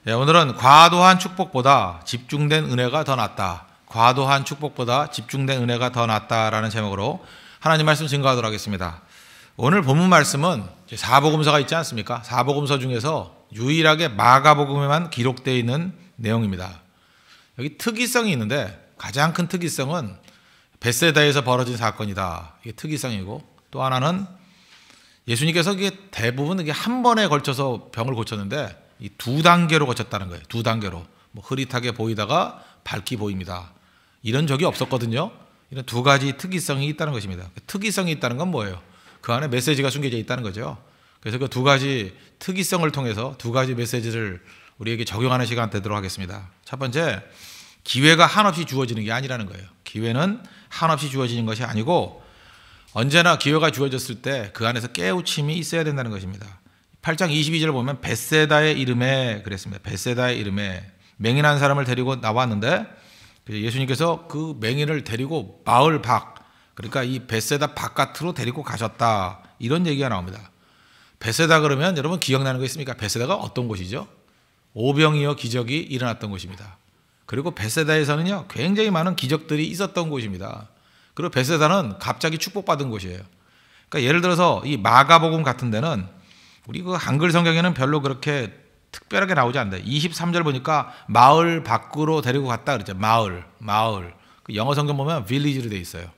오늘은 과도한 축복보다 집중된 은혜가 더 낫다. 과도한 축복보다 집중된 은혜가 더 낫다라는 제목으로 하나님 말씀 증거하도록 하겠습니다. 오늘 본문 말씀은 사복음서가 있지 않습니까? 사복음서 중에서 유일하게 마가복음에만 기록되어 있는 내용입니다. 여기 특이성이 있는데 가장 큰 특이성은 벳세다에서 벌어진 사건이다. 이게 특이성이고, 또 하나는 예수님께서 이게 대부분 이게 한 번에 걸쳐서 병을 고쳤는데 이 두 단계로 거쳤다는 거예요. 두 단계로. 흐릿하게 보이다가 밝게 보입니다. 이런 적이 없었거든요. 이런 두 가지 특이성이 있다는 것입니다. 특이성이 있다는 건 뭐예요? 그 안에 메시지가 숨겨져 있다는 거죠. 그래서 그 두 가지 특이성을 통해서 두 가지 메시지를 우리에게 적용하는 시간 되도록 하겠습니다. 첫 번째, 기회가 한없이 주어지는 게 아니라는 거예요. 기회는 한없이 주어지는 것이 아니고 언제나 기회가 주어졌을 때 그 안에서 깨우침이 있어야 된다는 것입니다. 8장 22절 보면 벳세다의 이름에 그랬습니다. 벳세다의 이름에 맹인한 사람을 데리고 나왔는데 예수님께서 그 맹인을 데리고 마을 밖, 그러니까 이 벳세다 바깥으로 데리고 가셨다, 이런 얘기가 나옵니다. 벳세다 그러면 여러분 기억나는 거 있습니까? 벳세다가 어떤 곳이죠? 오병이어 기적이 일어났던 곳입니다. 그리고 벳세다에서는요 굉장히 많은 기적들이 있었던 곳입니다. 그리고 벳세다는 갑자기 축복받은 곳이에요. 그러니까 예를 들어서 이 마가복음 같은 데는 우리 그 한글 성경에는 별로 그렇게 특별하게 나오지 않는데 23절 보니까 마을 밖으로 데리고 갔다 그랬죠. 마을. 그 영어 성경 보면 village로 돼 있어요.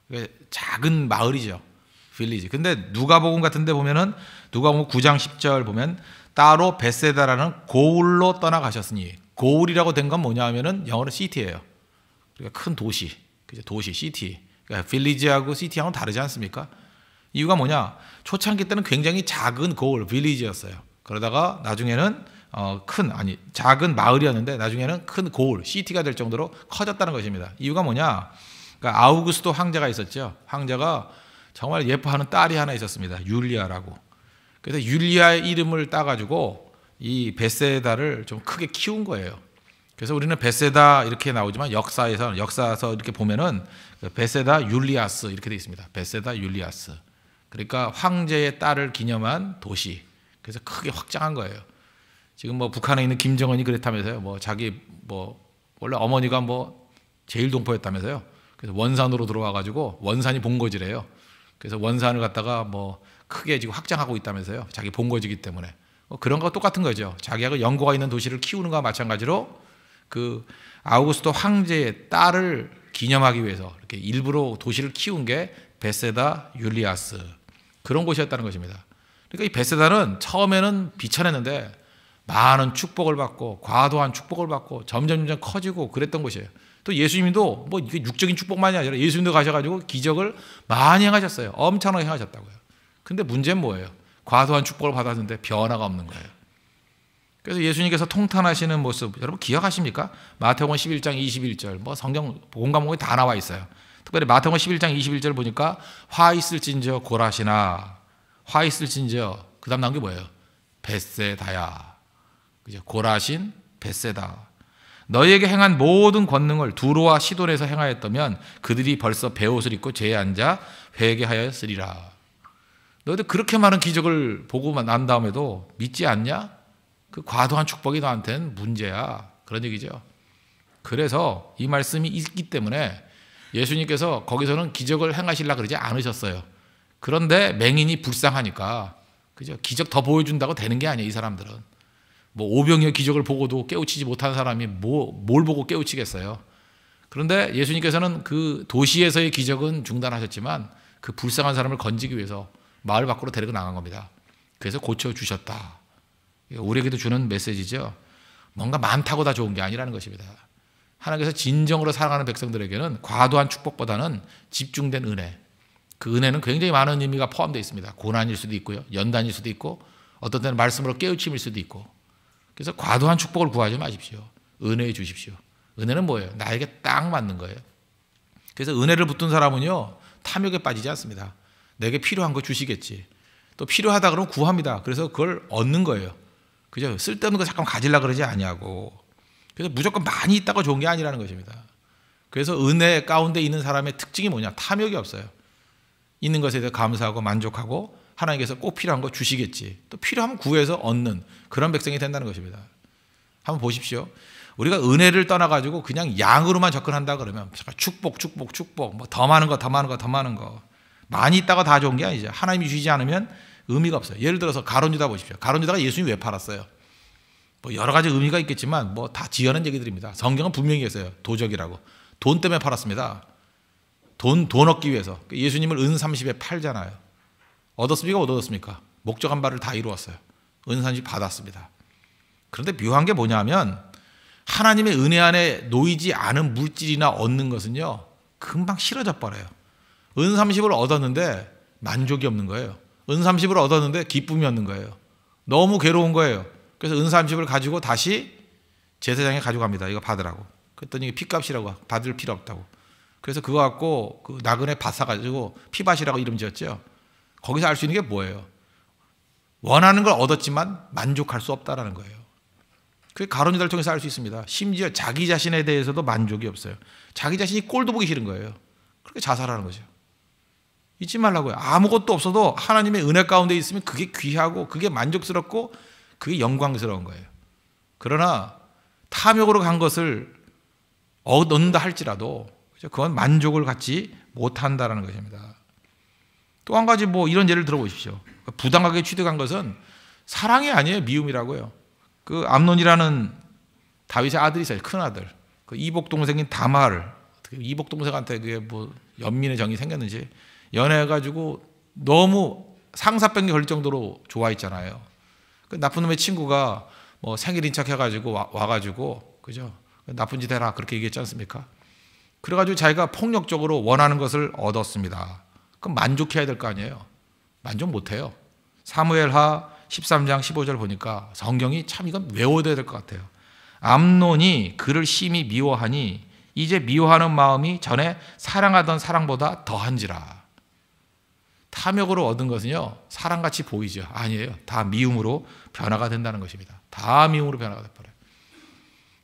그러니까 작은 마을이죠. village. 근데 누가복음 같은 데 보면은 누가복음 9장 10절 보면 따로 벳세다라는 고을로 떠나가셨으니, 고을이라고 된 건 뭐냐 하면은 영어로 city예요. 그러니까 큰 도시. 그죠? 도시, city. 그러니까 village하고 city하고는 다르지 않습니까? 이유가 뭐냐? 초창기 때는 굉장히 작은 고을, village였어요. 그러다가 나중에는 작은 마을이었는데 나중에는 큰 고을, 시티가 될 정도로 커졌다는 것입니다. 이유가 뭐냐? 그러니까 아우구스도 황제가 있었죠. 황제가 정말 예뻐하는 딸이 하나 있었습니다. 율리아라고. 그래서 율리아의 이름을 따가지고 이 벳세다를 좀 크게 키운 거예요. 그래서 우리는 벳세다 이렇게 나오지만 역사에서 이렇게 보면은 벳세다 율리아스 이렇게 되어 있습니다. 벳세다 율리아스. 그러니까 황제의 딸을 기념한 도시. 그래서 크게 확장한 거예요. 지금 북한에 있는 김정은이 그랬다면서요. 자기 원래 어머니가 제일동포였다면서요. 그래서 원산으로 들어와가지고 원산이 본거지래요. 그래서 원산을 갖다가 크게 지금 확장하고 있다면서요. 자기 본거지기 때문에. 그런 거 똑같은 거죠. 자기하고 연고가 있는 도시를 키우는 것과 마찬가지로 그 아우구스도 황제의 딸을 기념하기 위해서 이렇게 일부러 도시를 키운 게 벳세다 율리아스, 그런 곳이었다는 것입니다. 그러니까 이 벳세다는 처음에는 비천했는데 많은 축복을 받고 과도한 축복을 받고 점점 커지고 그랬던 곳이에요. 또 예수님도 이게 육적인 축복만이 아니라 예수님도 가셔가지고 기적을 많이 행하셨어요. 엄청나게 행하셨다고요. 근데 문제는 뭐예요? 과도한 축복을 받았는데 변화가 없는 거예요. 그래서 예수님께서 통탄하시는 모습 여러분 기억하십니까? 마태복음 11장 21절 성경 온 과목에 다 나와 있어요. 특별히 마태복음 11장 21절 보니까 화 있을진저 고라시나, 화 있을진저, 그 다음 나온 게 뭐예요? 벳세다야. 그죠? 고라신, 벳세다. 너희에게 행한 모든 권능을 두로와 시돈에서 행하였다면 그들이 벌써 베옷을 입고 죄에 앉아 회개하였으리라. 너희들 그렇게 많은 기적을 보고 난 다음에도 믿지 않냐? 그 과도한 축복이 너한테는 문제야. 그런 얘기죠. 그래서 이 말씀이 있기 때문에 예수님께서 거기서는 기적을 행하시려고 그러지 않으셨어요. 그런데 맹인이 불쌍하니까, 그죠? 기적 더 보여준다고 되는 게 아니에요. 이 사람들은 오병이어 기적을 보고도 깨우치지 못한 사람이 뭘 보고 깨우치겠어요. 그런데 예수님께서는 그 도시에서의 기적은 중단하셨지만 그 불쌍한 사람을 건지기 위해서 마을 밖으로 데리고 나간 겁니다. 그래서 고쳐주셨다. 우리에게도 주는 메시지죠. 뭔가 많다고 다 좋은 게 아니라는 것입니다. 하나님께서 진정으로 사랑하는 백성들에게는 과도한 축복보다는 집중된 은혜, 그 은혜는 굉장히 많은 의미가 포함되어 있습니다. 고난일 수도 있고요, 연단일 수도 있고, 어떤 때는 말씀으로 깨우침일 수도 있고. 그래서 과도한 축복을 구하지 마십시오. 은혜해 주십시오. 은혜는 뭐예요? 나에게 딱 맞는 거예요. 그래서 은혜를 붙든 사람은요 탐욕에 빠지지 않습니다. 내게 필요한 거 주시겠지. 또 필요하다 그러면 구합니다. 그래서 그걸 얻는 거예요. 그죠? 쓸데없는 거 잠깐 가지려고 그러지 아니하고. 그래서 무조건 많이 있다고 좋은 게 아니라는 것입니다. 그래서 은혜 가운데 있는 사람의 특징이 뭐냐? 탐욕이 없어요. 있는 것에 대해 감사하고 만족하고 하나님께서 꼭 필요한 거 주시겠지. 또 필요하면 구해서 얻는 그런 백성이 된다는 것입니다. 한번 보십시오. 우리가 은혜를 떠나가지고 그냥 양으로만 접근한다 그러면 축복, 뭐 더 많은 거, 더 많은 거. 많이 있다가 다 좋은 게 아니죠. 하나님이 주시지 않으면 의미가 없어요. 예를 들어서 가론 유다 보십시오. 가론 유다가 예수님 왜 팔았어요? 뭐 여러 가지 의미가 있겠지만 뭐 다 지어낸 얘기들입니다. 성경은 분명히 했어요. 도적이라고. 돈 때문에 팔았습니다. 돈 얻기 위해서. 예수님을 은 30에 팔잖아요. 얻었습니까? 못 얻었습니까? 목적한 바를 다 이루었어요. 은 30 받았습니다. 그런데 묘한 게 뭐냐면 하나님의 은혜 안에 놓이지 않은 물질이나 얻는 것은요, 금방 싫어져 버려요. 은 30을 얻었는데 만족이 없는 거예요. 은 30을 얻었는데 기쁨이 없는 거예요. 너무 괴로운 거예요. 그래서 은 30을 가지고 다시 제사장에 가져갑니다. 이거 받으라고. 그랬더니 피값이라고, 받을 필요 없다고. 그래서 그거 갖고 그 나그네 밭 사가지고 피밭이라고 이름 지었죠. 거기서 알 수 있는 게 뭐예요? 원하는 걸 얻었지만 만족할 수 없다라는 거예요. 그게 가론 유다를 통해서 알 수 있습니다. 심지어 자기 자신에 대해서도 만족이 없어요. 자기 자신이 꼴도 보기 싫은 거예요. 그렇게 자살하는 거죠. 잊지 말라고요. 아무것도 없어도 하나님의 은혜 가운데 있으면 그게 귀하고 그게 만족스럽고 그게 영광스러운 거예요. 그러나 탐욕으로 간 것을 얻는다 할지라도 그건 만족을 갖지 못한다라는 것입니다. 또 한 가지 뭐 이런 예를 들어보십시오. 부당하게 취득한 것은 사랑이 아니에요. 미움이라고요. 그 암논이라는 다윗의 아들이 있어요. 큰 아들. 그 이복 동생인 다말을 이복 동생한테 그게 뭐 연민의 정이 생겼는지 연애해가지고 너무 상사병이 걸릴 정도로 좋아했잖아요. 그 나쁜 놈의 친구가 뭐 생일인 척 해가지고 와가지고 그죠? 나쁜 짓 해라 그렇게 얘기했지 않습니까? 그래가지고 자기가 폭력적으로 원하는 것을 얻었습니다. 그럼 만족해야 될 거 아니에요? 만족 못해요. 사무엘하 13장 15절 보니까 성경이 참 이건 외워둬야 될 것 같아요. 암논이 그를 심히 미워하니 이제 미워하는 마음이 전에 사랑하던 사랑보다 더한지라. 탐욕으로 얻은 것은요 사랑같이 보이죠. 아니에요. 다 미움으로 변화가 된다는 것입니다. 다 미움으로 변화가 돼버려요.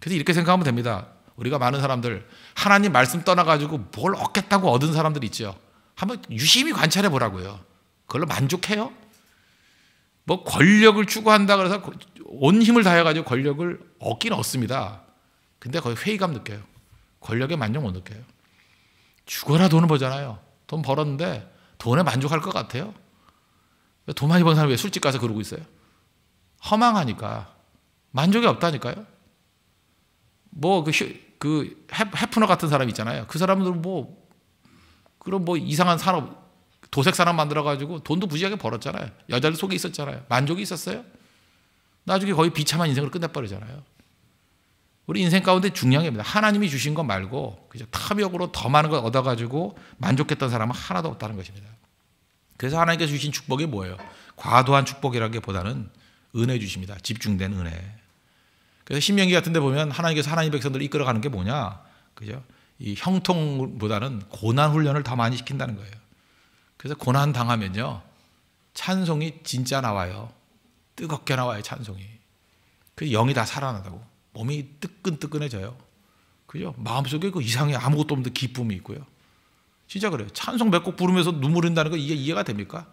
그래서 이렇게 생각하면 됩니다. 우리가 많은 사람들 하나님 말씀 떠나가지고 뭘 얻겠다고 얻은 사람들 있죠. 한번 유심히 관찰해 보라고요. 그걸로 만족해요? 뭐 권력을 추구한다 그래서 온 힘을 다해가지고 권력을 얻긴 얻습니다. 근데 거의 회의감 느껴요. 권력에 만족 못 느껴요. 죽어라 돈을 벌잖아요. 돈 벌었는데 돈에 만족할 것 같아요? 돈 많이 번 사람이 왜 술집 가서 그러고 있어요? 허망하니까 만족이 없다니까요. 뭐 그 해프너 같은 사람 있잖아요. 그 사람들은 뭐 그런 뭐 이상한 산업 도색 산업 만들어가지고 돈도 부지하게 벌었잖아요. 여자들 속에 있었잖아요. 만족이 있었어요? 나중에 거의 비참한 인생을 끝내버리잖아요. 우리 인생 가운데 중요한 게 입니다. 하나님이 주신 것 말고 그죠? 탐욕으로 더 많은 걸 얻어가지고 만족했던 사람은 하나도 없다는 것입니다. 그래서 하나님께서 주신 축복이 뭐예요? 과도한 축복이라기보다는 은혜 주십니다. 집중된 은혜. 그래서 신명기 같은 데 보면 하나님께서 하나님 백성들을 이끌어가는 게 뭐냐? 그죠? 이 형통보다는 고난 훈련을 더 많이 시킨다는 거예요. 그래서 고난 당하면요. 찬송이 진짜 나와요. 뜨겁게 나와요, 찬송이. 그래서 영이 다 살아나다고. 몸이 뜨끈뜨끈해져요. 그죠? 마음속에 그 이상해 아무것도 없는데 기쁨이 있고요. 진짜 그래요. 찬송 몇 곡 부르면서 눈물 흘린다는 거 이게 이해가 됩니까?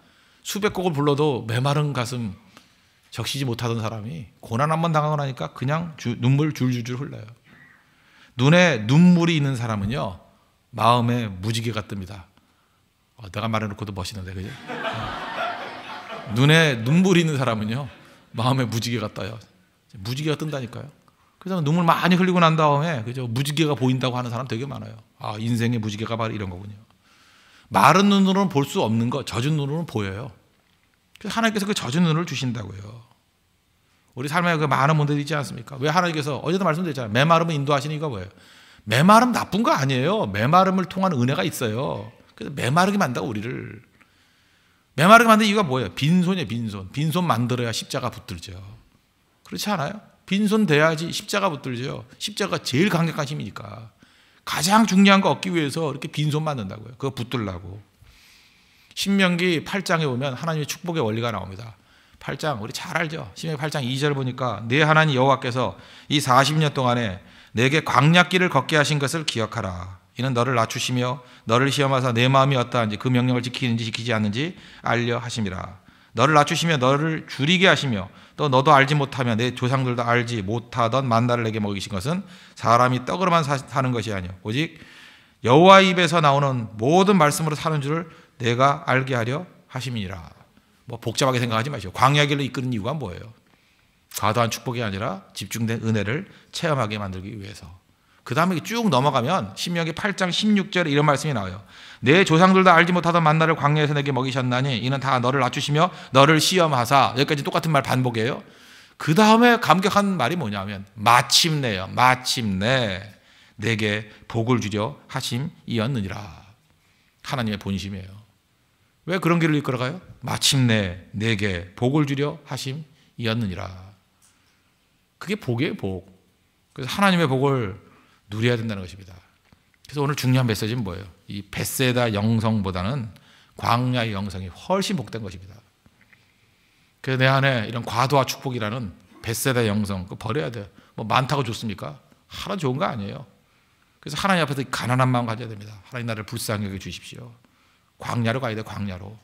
수백 곡을 불러도 메마른 가슴 적시지 못하던 사람이 고난 한번 당하고 나니까 그냥 눈물 줄줄줄 흘러요. 눈에 눈물이 있는 사람은요 마음에 무지개가 뜹니다. 내가 말해놓고도 멋있는데 그죠? 눈에 눈물이 있는 사람은요 마음에 무지개가 떠요. 무지개가 뜬다니까요. 그래서 눈물 많이 흘리고 난 다음에 그죠? 무지개가 보인다고 하는 사람 되게 많아요. 아, 인생의 무지개가 바로 이런 거군요. 마른 눈으로는 볼 수 없는 거 젖은 눈으로는 보여요. 그래서 하나님께서 그 젖은 눈을 주신다고요. 우리 삶에 그 많은 분들이 있지 않습니까? 왜 하나님께서 어제도 말씀드렸잖아요. 메마름을 인도하시는 이유가 뭐예요? 메마름 나쁜 거 아니에요. 메마름을 통한 은혜가 있어요. 그래서 메마르게 만든다고 우리를. 메마르게 만든 이유가 뭐예요? 빈손이에요. 빈손. 빈손 만들어야 십자가 붙들죠. 그렇지 않아요? 빈손 돼야지 십자가 붙들죠. 십자가가 제일 강력한 힘이니까. 가장 중요한 거 얻기 위해서 이렇게 빈손 만든다고요. 그거 붙들라고. 신명기 8장에 보면 하나님의 축복의 원리가 나옵니다. 8장 우리 잘 알죠. 신명기 8장 2절 보니까 내 하나님 여호와께서 이 40년 동안에 내게 광야길을 걷게 하신 것을 기억하라. 이는 너를 낮추시며 너를 시험하사 내 마음이 어떠한지 그 명령을 지키는지 지키지 않는지 알려 하심이라. 너를 낮추시며 너를 줄이게 하시며 또 너도 알지 못하며 내 조상들도 알지 못하던 만나를 내게 먹이신 것은 사람이 떡으로만 사는 것이 아니요 오직 여호와 입에서 나오는 모든 말씀으로 사는 줄을 내가 알게 하려 하심이니라. 뭐 복잡하게 생각하지 마시고 광야의 길로 이끄는 이유가 뭐예요? 과도한 축복이 아니라 집중된 은혜를 체험하게 만들기 위해서. 그 다음에 쭉 넘어가면 신명기 8장 16절에 이런 말씀이 나와요. 내 조상들도 알지 못하던 만나를 광야에서 내게 먹이셨나니 이는 다 너를 낮추시며 너를 시험하사. 여기까지 똑같은 말 반복이에요. 그 다음에 감격한 말이 뭐냐면 마침내요. 마침내 내게 복을 주려 하심이었느니라. 하나님의 본심이에요. 왜 그런 길을 이끌어가요? 마침내 내게 복을 주려 하심이었느니라. 그게 복이에요, 복. 그래서 하나님의 복을 누려야 된다는 것입니다. 그래서 오늘 중요한 메시지는 뭐예요? 이 벳세다 영성보다는 광야의 영성이 훨씬 복된 것입니다. 그래서 내 안에 이런 과도와 축복이라는 벳세다 영성 그거 버려야 돼요. 뭐 많다고 좋습니까? 하나 좋은 거 아니에요. 그래서 하나님 앞에서 가난한 마음 가져야 됩니다. 하나님 나를 불쌍히 여겨 주십시오. 광야로 가야 돼, 광야로.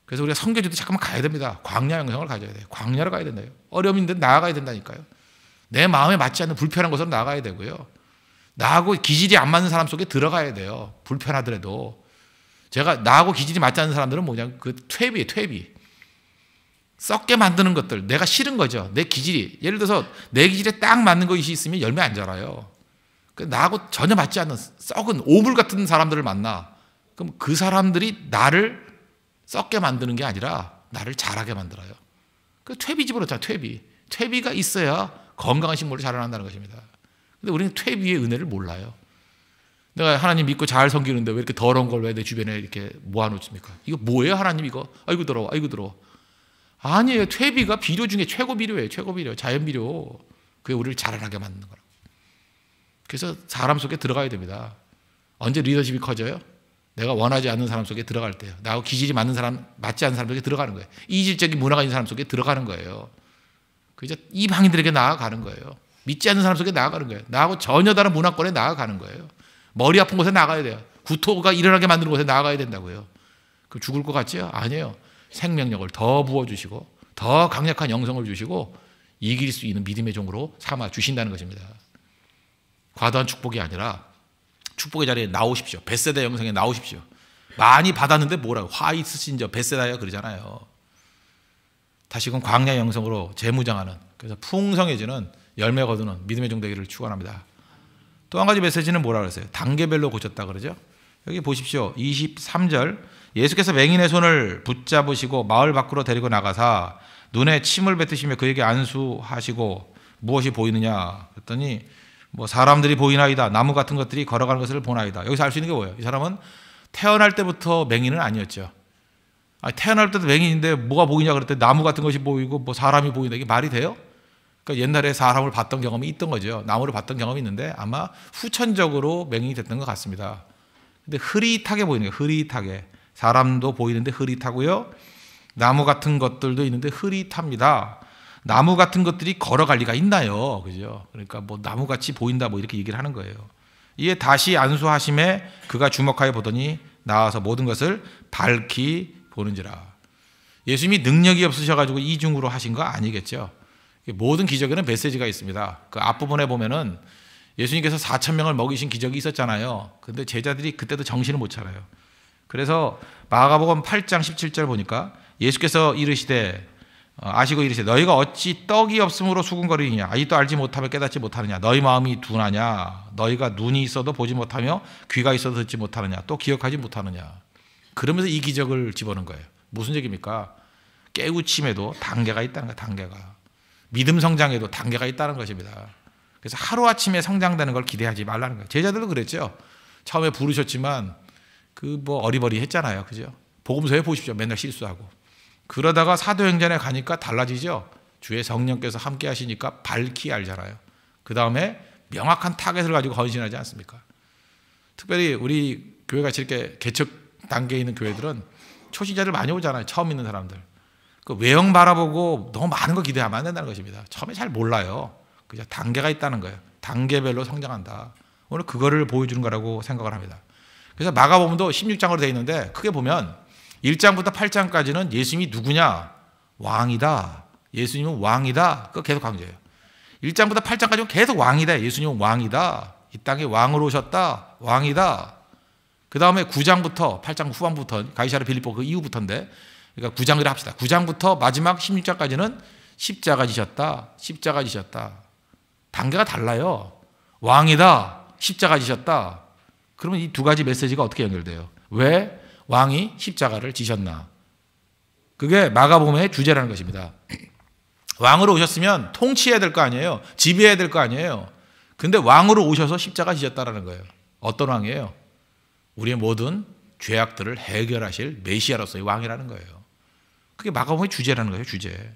그래서 우리가 선교지도 잠깐만 가야 됩니다. 광야 영성을 가져야 돼요. 광야로 가야 된다요. 어려움이 있는데 나아가야 된다니까요. 내 마음에 맞지 않는 불편한 곳으로 나가야 되고요. 나하고 기질이 안 맞는 사람 속에 들어가야 돼요. 불편하더라도. 제가 나하고 기질이 맞지 않는 사람들은 뭐냐, 그 퇴비예요, 퇴비. 썩게 만드는 것들, 내가 싫은 거죠. 내 기질이. 예를 들어서 내 기질에 딱 맞는 것이 있으면 열매 안 자라요. 나하고 전혀 맞지 않는 썩은 오물 같은 사람들을 만나. 그럼 그 사람들이 나를 썩게 만드는 게 아니라 나를 자라게 만들어요. 그 퇴비 집어넣잖아요, 퇴비. 퇴비가 있어야 건강한 식물이 자라난다는 것입니다. 근데 우리는 퇴비의 은혜를 몰라요. 내가 하나님 믿고 잘 섬기는데 왜 이렇게 더러운 걸 왜 내 주변에 이렇게 모아놓습니까? 이거 뭐예요, 하나님 이거? 아이고 더러워, 아이고 더러워. 아니에요. 퇴비가 비료 중에 최고 비료예요. 최고 비료, 자연 비료. 그게 우리를 자라나게 만드는 거라고. 그래서 사람 속에 들어가야 됩니다. 언제 리더십이 커져요? 내가 원하지 않는 사람 속에 들어갈 때요. 나하고 기질이 맞는 사람, 맞지 않는 사람 속에 들어가는 거예요. 이질적인 문화가 있는 사람 속에 들어가는 거예요. 그저 이방인들에게 나아가는 거예요. 믿지 않는 사람 속에 나아가는 거예요. 나하고 전혀 다른 문화권에 나아가는 거예요. 머리 아픈 곳에 나가야 돼요. 구토가 일어나게 만드는 곳에 나아가야 된다고요. 그럼 죽을 것 같지요? 아니에요. 생명력을 더 부어주시고 더 강력한 영성을 주시고 이길 수 있는 믿음의 종으로 삼아 주신다는 것입니다. 과도한 축복이 아니라 축복의 자리에 나오십시오. 벳세다 영성에 나오십시오. 많이 받았는데 뭐라고? 화 있으신 저 벳세다야 그러잖아요. 다시금 광야 영성으로 재무장하는, 그래서 풍성해지는 열매 거두는 믿음의 종 되기를 축원합니다. 또 한 가지 메시지는 뭐라 그랬어요? 단계별로 고쳤다 그러죠. 여기 보십시오. 23절 예수께서 맹인의 손을 붙잡으시고 마을 밖으로 데리고 나가사 눈에 침을 뱉으시며 그에게 안수하시고 무엇이 보이느냐 그랬더니 뭐 사람들이 보이나이다. 나무 같은 것들이 걸어가는 것을 보나이다. 여기서 알 수 있는 게 뭐예요? 이 사람은 태어날 때부터 맹인은 아니었죠. 태어날 때도 맹인인데 뭐가 보이냐 그랬더니 나무 같은 것이 보이고 뭐 사람이 보인다. 이게 말이 돼요? 그러니까 옛날에 사람을 봤던 경험이 있던 거죠. 나무를 봤던 경험이 있는데 아마 후천적으로 맹인이 됐던 것 같습니다. 근데 흐릿하게 보이는 거예요. 흐릿하게. 사람도 보이는데 흐릿하고요. 나무 같은 것들도 있는데 흐릿합니다. 나무 같은 것들이 걸어갈 리가 있나요? 그죠? 그러니까 뭐 나무같이 보인다 뭐 이렇게 얘기를 하는 거예요. 이에 다시 안수하심에 그가 주목하여 보더니 나와서 모든 것을 밝히 보는지라. 예수님이 능력이 없으셔가지고 이중으로 하신 거 아니겠죠? 모든 기적에는 메시지가 있습니다. 그 앞부분에 보면은 예수님께서 4,000명을 먹이신 기적이 있었잖아요. 근데 제자들이 그때도 정신을 못 차려요. 그래서 마가복음 8장 17절 보니까 예수께서 이르시되 아시고 이르시되 너희가 어찌 떡이 없으므로 수군거리느냐 아직도 알지 못하며 깨닫지 못하느냐 너희 마음이 둔하냐 너희가 눈이 있어도 보지 못하며 귀가 있어도 듣지 못하느냐 또 기억하지 못하느냐. 그러면서 이 기적을 집어넣은 거예요. 무슨 얘기입니까? 깨우침에도 단계가 있다는 거예요. 단계가. 믿음 성장에도 단계가 있다는 것입니다. 그래서 하루아침에 성장되는 걸 기대하지 말라는 거예요. 제자들도 그랬죠. 처음에 부르셨지만 그 뭐 어리버리 했잖아요. 그죠? 복음서에 보십시오. 맨날 실수하고. 그러다가 사도행전에 가니까 달라지죠. 주의 성령께서 함께 하시니까 밝히 알잖아요. 그 다음에 명확한 타겟을 가지고 헌신하지 않습니까? 특별히 우리 교회같이 이렇게 개척 단계에 있는 교회들은 초신자들 많이 오잖아요. 처음 있는 사람들. 그 외형 바라보고 너무 많은 거 기대하면 안 된다는 것입니다. 처음에 잘 몰라요. 그냥 단계가 있다는 거예요. 단계별로 성장한다. 오늘 그거를 보여주는 거라고 생각을 합니다. 그래서 마가복음도 16장으로 되어 있는데 크게 보면 1장부터 8장까지는 예수님이 누구냐? 왕이다. 예수님은 왕이다. 그거 계속 강조해요. 1장부터 8장까지는 계속 왕이다. 예수님은 왕이다. 이 땅에 왕으로 오셨다. 왕이다. 그 다음에 9장부터 8장 후반부터 가이사랴 빌립보 그 이후부터인데, 그러니까 9장이라 합시다. 9장부터 마지막 16장까지는 십자가 지셨다. 십자가 지셨다. 단계가 달라요. 왕이다. 십자가 지셨다. 그러면 이 두 가지 메시지가 어떻게 연결돼요? 왜 왕이 십자가를 지셨나? 그게 마가복음의 주제라는 것입니다. 왕으로 오셨으면 통치해야 될 거 아니에요. 지배해야 될 거 아니에요. 근데 왕으로 오셔서 십자가 지셨다라는 거예요. 어떤 왕이에요? 우리의 모든 죄악들을 해결하실 메시아로서의 왕이라는 거예요. 그게 마가복음의 주제라는 거예요. 주제.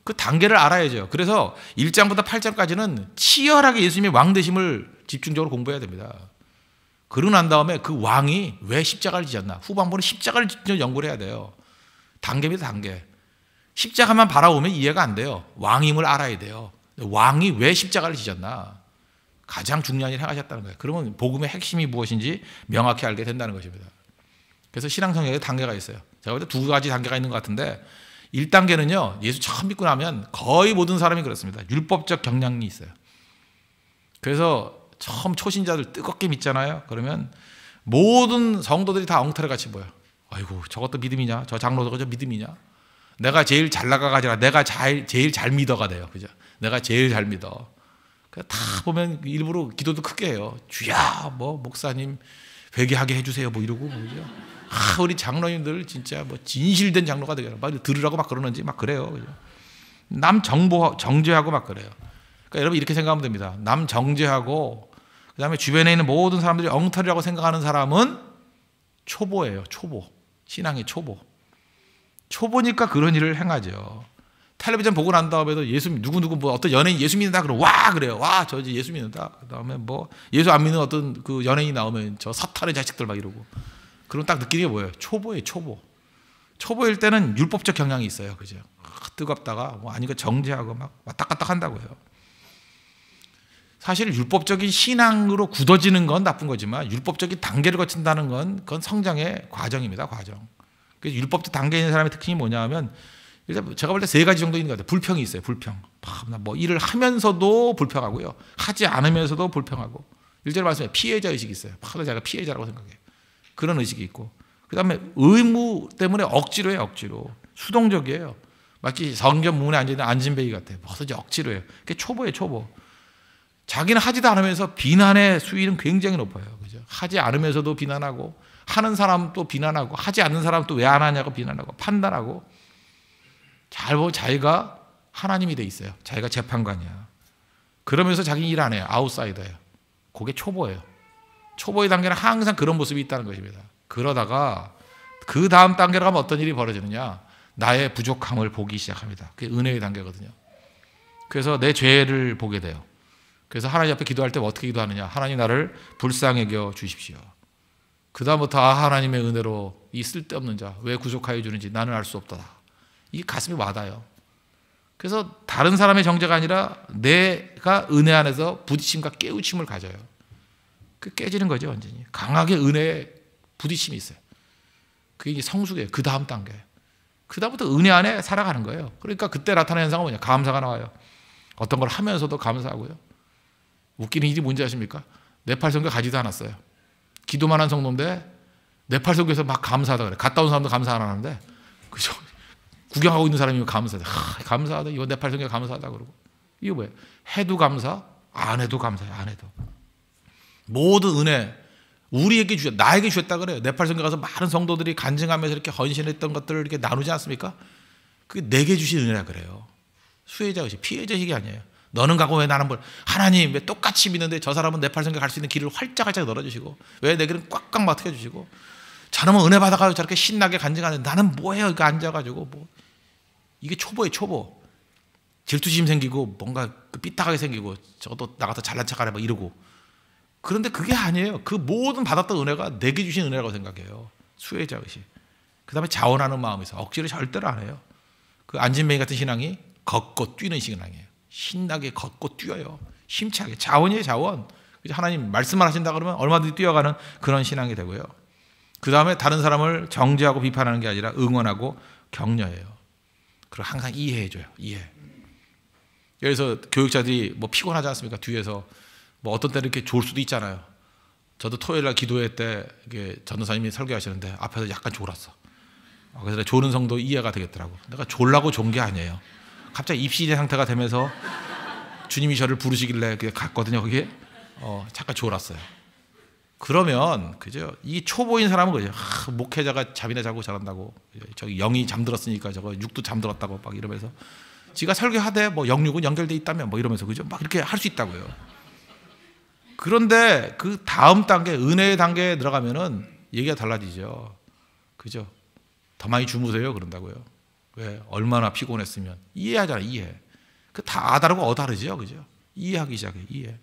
그 단계를 알아야죠. 그래서 1장부터 8장까지는 치열하게 예수님의 왕 되심을 집중적으로 공부해야 됩니다. 그러고 난 다음에 그 왕이 왜 십자가를 지셨나? 후반부는 십자가를 직접 연구를 해야 돼요. 단계입니다. 단계. 십자가만 바라보면 이해가 안 돼요. 왕임을 알아야 돼요. 왕이 왜 십자가를 지셨나? 가장 중요한 일을 행하셨다는 거예요. 그러면 복음의 핵심이 무엇인지 명확히 알게 된다는 것입니다. 그래서 신앙성경에 단계가 있어요. 제가 볼 때 두 가지 단계가 있는 것 같은데, 1단계는요, 예수 처음 믿고 나면 거의 모든 사람이 그렇습니다. 율법적 경향이 있어요. 그래서 처음 초신자들 뜨겁게 믿잖아요. 그러면 모든 성도들이 다 엉터리 같이 보여. 아이고, 저것도 믿음이냐? 저 장로도 그저 믿음이냐? 내가 제일 잘 나가가 아니라 내가 제일 잘 믿어가 돼요. 그죠? 내가 제일 잘 믿어. 다 보면 일부러 기도도 크게 해요. 주야, 뭐 목사님 회개하게 해주세요, 뭐 이러고 그죠? 우리 장로님들 진짜 뭐 진실된 장로가 되게 막 들으라고 막 그러는지 막 그래요. 그죠? 남 정죄하고 막 그래요. 그러니까 여러분 이렇게 생각하면 됩니다. 남 정죄하고 그다음에 주변에 있는 모든 사람들이 엉터리라고 생각하는 사람은 초보예요. 초보. 신앙의 초보. 초보니까 그런 일을 행하죠. 텔레비전 보고 난 다음에도 예수 누구 뭐 어떤 연예인 예수 믿는다 그러면 와 그래요. 와 저 예수 믿는다. 그다음에 뭐 예수 안 믿는 어떤 그 연예인이 나오면 저 사탄의 자식들 막 이러고. 그럼 딱 느끼는 게 뭐예요? 초보예요. 초보. 초보일 때는 율법적 경향이 있어요. 그죠? 뜨겁다가 뭐 아니고 정죄하고 막 왔다 갔다 한다고요. 사실 율법적인 신앙으로 굳어지는 건 나쁜 거지만 율법적인 단계를 거친다는 건 그건 성장의 과정입니다. 과정. 그래서 율법적 단계에 있는 사람의 특징이 뭐냐 하면 제가 볼 때 세 가지 정도 있는 것 같아요. 불평이 있어요. 불평. 뭐 일을 하면서도 불평하고요. 하지 않으면서도 불평하고. 1절 말씀에 피해자 의식이 있어요. 제가 피해자라고 생각해요. 그런 의식이 있고. 그 다음에 의무 때문에 억지로 해요. 억지로. 수동적이에요. 마치 성전 문에 앉아있는 안진뱅이 같아요. 뭐든지 억지로 해요. 그게 초보예요. 초보. 자기는 하지도 않으면서 비난의 수위는 굉장히 높아요. 그죠? 하지 않으면서도 비난하고 하는 사람도 비난하고 하지 않는 사람도 왜 안 하냐고 비난하고 판단하고 잘 보면 자기가 하나님이 돼 있어요. 자기가 재판관이야. 그러면서 자기 일 안 해요. 아웃사이더예요. 그게 초보예요. 초보의 단계는 항상 그런 모습이 있다는 것입니다. 그러다가 그 다음 단계로 가면 어떤 일이 벌어지느냐? 나의 부족함을 보기 시작합니다. 그게 은혜의 단계거든요. 그래서 내 죄를 보게 돼요. 그래서 하나님 앞에 기도할 때 어떻게 기도하느냐? 하나님 나를 불쌍히 여겨 주십시오. 그 다음부터 하나님의 은혜로 이 쓸데없는 자 왜 구속하여 주는지 나는 알 수 없다. 이 가슴이 와닿아요. 그래서 다른 사람의 정죄가 아니라 내가 은혜 안에서 부딪힘과 깨우침을 가져요. 그 깨지는 거죠. 완전히. 강하게 은혜에 부딪힘이 있어요. 그게 이제 성숙이에요. 그 다음 단계. 그 다음부터 은혜 안에 살아가는 거예요. 그러니까 그때 나타나는 현상은 뭐냐? 감사가 나와요. 어떤 걸 하면서도 감사하고요. 웃기는 일이 뭔지 아십니까? 네팔 선교 가지도 않았어요. 기도만 한 성도인데 네팔 선교에서 막 감사하다 그래. 갔다 온 사람도 감사 안 하는데 그죠? 구경하고 있는 사람이 감사하다. 감사하다. 이거 네팔 선교 감사하다 그러고. 이게 뭐예요? 해도 감사, 안 해도 감사해요. 안 해도. 모든 은혜 우리에게 주셨, 나에게 주셨다 그래요. 네팔 선교 가서 많은 성도들이 간증하면서 이렇게 헌신했던 것들을 이렇게 나누지 않습니까? 그게 내게 주신 은혜라 그래요. 수혜자 의식, 피해자 의식이 아니에요. 너는 가고 왜 나는 뭘? 하나님 왜 똑같이 믿는데 저 사람은 네팔 선교 갈 수 있는 길을 활짝활짝 열어주시고 왜 내게는 꽉꽉 막혀주시고 저놈은 은혜 받아가지고 저렇게 신나게 간증하는데 나는 뭐해요? 이거 앉아가지고 뭐 이게 초보예요. 초보. 질투심 생기고 뭔가 삐딱하게 생기고 저것도 나가서 잘난 척하래 막 이러고. 그런데 그게 아니에요. 그 모든 받았던 은혜가 내게 주신 은혜라고 생각해요. 수혜자 의식. 그 다음에 자원하는 마음에서 억지로 절대로 안 해요. 그 안진뱅이 같은 신앙이 걷고 뛰는 신앙이에요. 신나게 걷고 뛰어요. 힘차게. 자원이에요. 자원. 하나님 말씀만 하신다 그러면 얼마든지 뛰어가는 그런 신앙이 되고요. 그 다음에 다른 사람을 정죄하고 비판하는 게 아니라 응원하고 격려해요. 그리고 항상 이해해줘요. 이해. 그래서 교육자들이 뭐 피곤하지 않습니까? 뒤에서 뭐 어떤 때는 이렇게 졸 수도 있잖아요. 저도 토요일 날 기도회 때 전도사님이 설교하시는데 앞에서 약간 졸았어. 그래서 조는 성도 이해가 되겠더라고. 내가 졸라고 존 게 아니에요. 갑자기 입시제 상태가 되면서 주님이 저를 부르시길래 갔거든요. 그게 잠깐 졸았어요. 그러면 그죠? 이 초보인 사람은 그죠? 목회자가 잠이나 자고 잘한다고. 저기 영이 잠들었으니까 저거 육도 잠들었다고 막 이러면서 지가 설교하되 뭐 영육은 연결돼 있다면 뭐 이러면서 그죠? 막 이렇게 할 수 있다고요. 그런데 그 다음 단계 은혜의 단계에 들어가면은 얘기가 달라지죠. 그죠? 더 많이 주무세요 그런다고요. 왜? 얼마나 피곤했으면 이해하잖아. 이해. 그 다 다르고 다르죠. 그죠? 이해하기 시작해. 이해.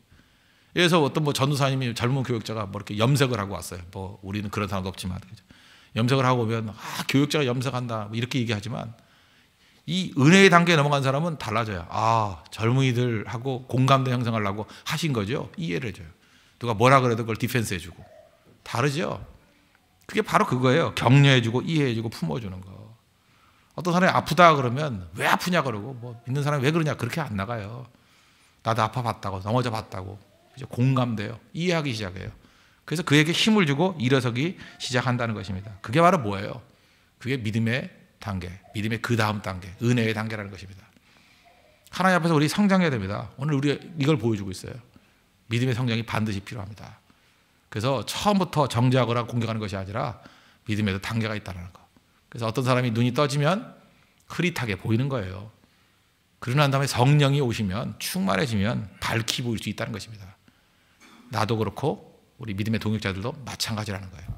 그래서 어떤 뭐 전도사님이 젊은 교육자가 뭐 이렇게 염색을 하고 왔어요. 뭐 우리는 그런 사람도 없지만 그죠? 염색을 하고 오면 교육자가 염색한다 뭐 이렇게 얘기하지만 이 은혜의 단계에 넘어간 사람은 달라져요. 젊은이들하고 공감대 형성하려고 하신 거죠. 이해를 해줘요. 누가 뭐라 그래도 그걸 디펜스 해주고. 다르죠. 그게 바로 그거예요. 격려해주고 이해해주고 품어주는 거. 어떤 사람이 아프다 그러면 왜 아프냐 그러고 뭐 있는 사람이 왜 그러냐 그렇게 안 나가요. 나도 아파봤다고 넘어져 봤다고 이제 공감돼요. 이해하기 시작해요. 그래서 그에게 힘을 주고 일어서기 시작한다는 것입니다. 그게 바로 뭐예요? 그게 믿음의 단계, 믿음의 그 다음 단계, 은혜의 단계라는 것입니다. 하나님 앞에서 우리 성장해야 됩니다. 오늘 우리가 이걸 보여주고 있어요. 믿음의 성장이 반드시 필요합니다. 그래서 처음부터 정죄하거나 공격하는 것이 아니라 믿음에도 단계가 있다는 거. 그래서 어떤 사람이 눈이 떠지면 흐릿하게 보이는 거예요. 그러고 난 다음에 성령이 오시면 충만해지면 밝히 보일 수 있다는 것입니다. 나도 그렇고 우리 믿음의 동역자들도 마찬가지라는 거예요.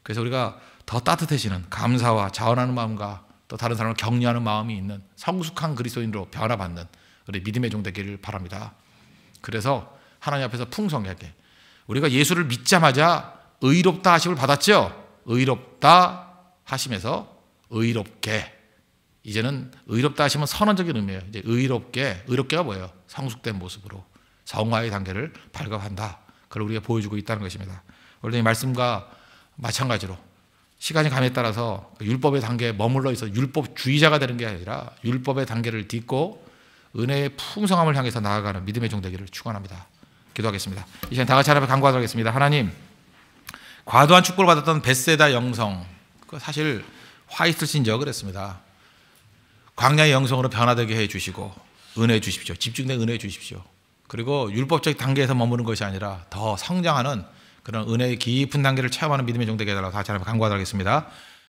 그래서 우리가 더 따뜻해지는 감사와 자원하는 마음과 또 다른 사람을 격려하는 마음이 있는 성숙한 그리스도인으로 변화받는 우리 믿음의 종 되기를 바랍니다. 그래서 하나님 앞에서 풍성하게 우리가 예수를 믿자마자 의롭다 하심을 받았죠. 의롭다 하심에서 의롭게 이제는 의롭다 하시면 선언적인 의미예요. 이제 의롭게가 뭐예요? 성숙된 모습으로 성화의 단계를 발견한다. 그걸 우리가 보여주고 있다는 것입니다. 원래 이 말씀과 마찬가지로 시간이 감에 따라서 율법의 단계에 머물러 있어 율법주의자가 되는 게 아니라 율법의 단계를 딛고 은혜의 풍성함을 향해서 나아가는 믿음의 종 되기를 축원합니다. 기도하겠습니다. 이 시간 다 같이 하나님 간구하도록 하겠습니다. 하나님, 과도한 축복을 받았던 벳세다 영성, 사실 화이트 신저 그랬습니다. 광야의 영성으로 변화되게 해주시고 은혜 주십시오. 집중된 은혜 주십시오. 그리고 율법적 단계에서 머무는 것이 아니라 더 성장하는 그런 은혜의 깊은 단계를 체험하는 믿음의 종 되게 해달라고 다시 한번 간구하도록 하겠습니다.